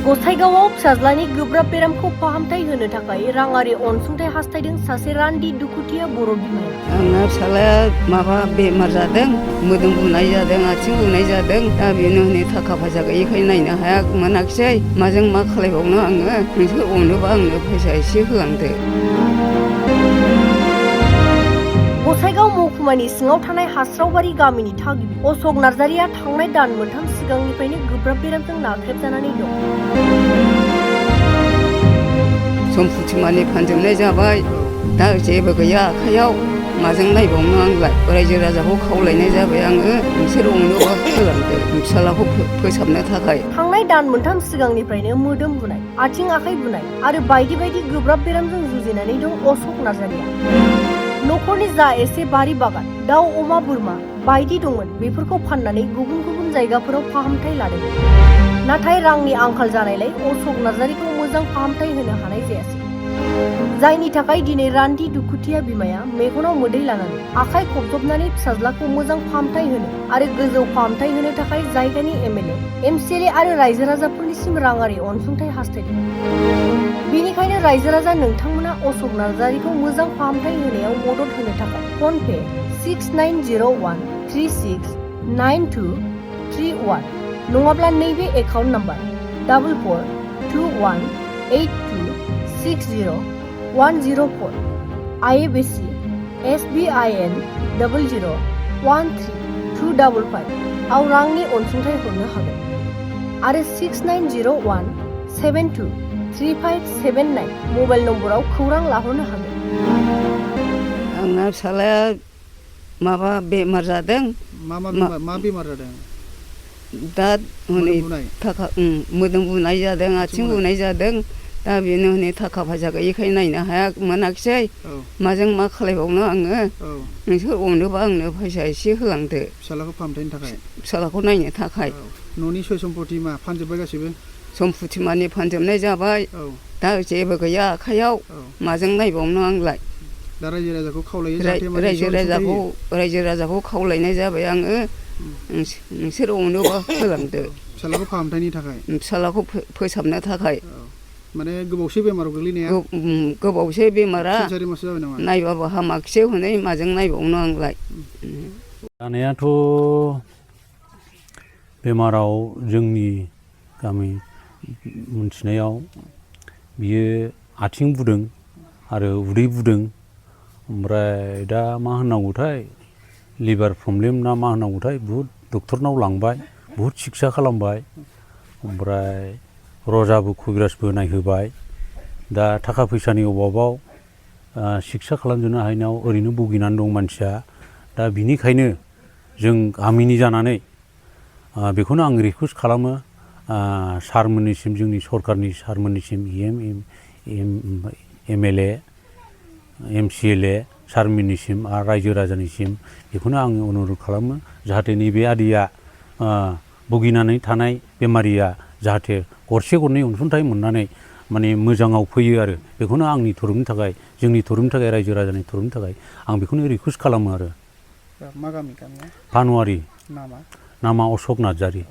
गसाइगावआव फिसाज्लानि गोब्राब बेरामखौ फाहामथाय होनो थाखाय राङारि अनसुंथाइ हास्थायदों सासे रान्दि दुखुथिया बर' बिमाया। आंना फिसालाया माबा बेमार जादों, मोदोम बुनाय जादों, आथिं बुनाय जादों। दा बेनो हनै थाखा फैसा गैयिखाय नायनो मोनाखिसै। माजों मा खालायबावनो आङो। नोंसोर अनोबा आंनो फैसा एसे होलांदो। गसाइगाव महकुमानि सिङाव थानाय हास्रावबारि गामिनि थागिबि अशक नार्जारिया थांनाय दान मोनथाम सिगांनिफ्रायनो गोब्राब बेरामजों नाख्रेबजानानै दं। सम्पति मानि फानजोबनाय जाबाय, दा जेबो गैया आखाइयाव। माजों नायबावनो आंलाय। रायजो राजाखौ खावलायनाय जाबाय आङो, नोंसोर अनोबा होलांदो फिसालाखौ फोसाबनो थाखाय। थांनाय दान मोनथाम सिगांनिफ्रायनो मोदोम बुनाय, आथिं आखाइ बुनाय आरो बायदि बायदि गोब्राब बेरामजों जुजिनानै दं अशक नार्जारिया। न'खरनि जा एसे बारि बागान, दाउ अमा बोरमा बायदि दंमोन बेफोरखौ फाननानै गुबुन गुबुन जायगाफोराव फाहामथाय लादोंमोन। नाथाय रांनि आंखाल जानायलाय अशक नार्जारिखौ मोजां फाहामथाय होनो हानाय जायासै। जायनि थाखाय दिनै रान्दि दुखुथिया बिमाया मेगनाव मोदै लानानै आखाइ खबजबनानै फिसाज्लाखौ मोजां फाहामथाय होनो आरो गोजौ फाहामथाय होनो थाखाय जायगानि एमएलए, एमसिएलए आरो रायजो राजाफोरनिसिम राङारि अनसुंथाइ हास्थायदों। बेनिखायनो रायजो राजा नोंथांमोना अशक नार्जारिखौ मोजां फाहामथाय होनायाव मदद होनो थाखाय फन पे 6901369231 नङाब्ला नैबे एकाउन्ट नाम्बार 4421260104 IFSC SBIN 001325 आव रांनि अनसुंथाइ हरनो हागोन आरो 6901723579 मबाइल नम्बराव खौरां लाहरनो हागोन। आंना फिसालाया माबा बेमार जादों। मा बेमार जादों? दा हनै थाखा मोदोम बुनाय जादों, आथिं बुनाय जादों। दा बेनो हनै थाखा फैसा गैयिखाय नायनो मोनाखिसै। माजों मा खालायबावनो आङो। नोंसोर अनोबा आंनो फैसा एसे होलांदो। फिसालाखौ फाहामथायनि थाखाय? फिसालाखौ नायनो थाखाय। न'नि सय सम्पति मा फानजोब्बाय गासैबो? सम्पति मानि फानजोबनाय जाबाय, दा जेबो गैया आखाइयाव। माजों नायबावनो आंलाय। दा रायजो राजाखौ खावलायो रायजो राजाखौ खावलायनाय जाबाय आङो, नोंसोर अनोबा होलांदो। फिसालाखौ फाहामथायनि थाखाय? फिसालाखौ फोसाबनो थाखाय। माने गोबावसै बेमाराव गोग्लैनाया? गोबावसै बेमारा, 3-4 मासो जाबाय नामा? नायबाबो हामाखिसै हनै माजों नायबावनो आंलाय। जानायाथ' बेमाराव जोंनि गामि मोनथिनायाव बियो आथिं बुदों आरो उदै बुदों। ओमफ्राय दा मा होननांगौथाय लिभार प्रब्लेम ना मा होननांगौथाय बुहुद डक्टरनाव लांबाय, बुहुद सिकित्सा खालामबाय। ओमफ्राय रजाबो कबिराजबो नायहोबाय। दा थाखा फैसानि अभाबाव सिकित्सा खालामजोबनो हायैनाव ओरैनो भुगिनानै दं मानसिया। दा बिनिखायनो जों गामिनि जानानै बेखौनो आं रिकुवेस्ट खालामो सारमोननिसिम, जोंनि सरकारनि सारमोननिसिम, एमएलए, एमसिएलए सारमोननिसिम आरो रायजो राजानिसिम बेखौनो आङो अनुरद खालामो, जाहाथे नैबे आदैया भुगिनानै थानाय बेमारिया जाहाथे गरसे गरनै अनसुंथाइ मोननानै माने मोजाङाव फैयो आरो बेखौनो आंनि थरफनि थाखाय, जोंनि थरफनि थाखाय, रायजो राजानि थरफनि थाखाय आं बेखौनो रिकुवेस्ट खालामो आरो। मा गामि? फानुवारि। नामा? नामा अशक नार्जारी।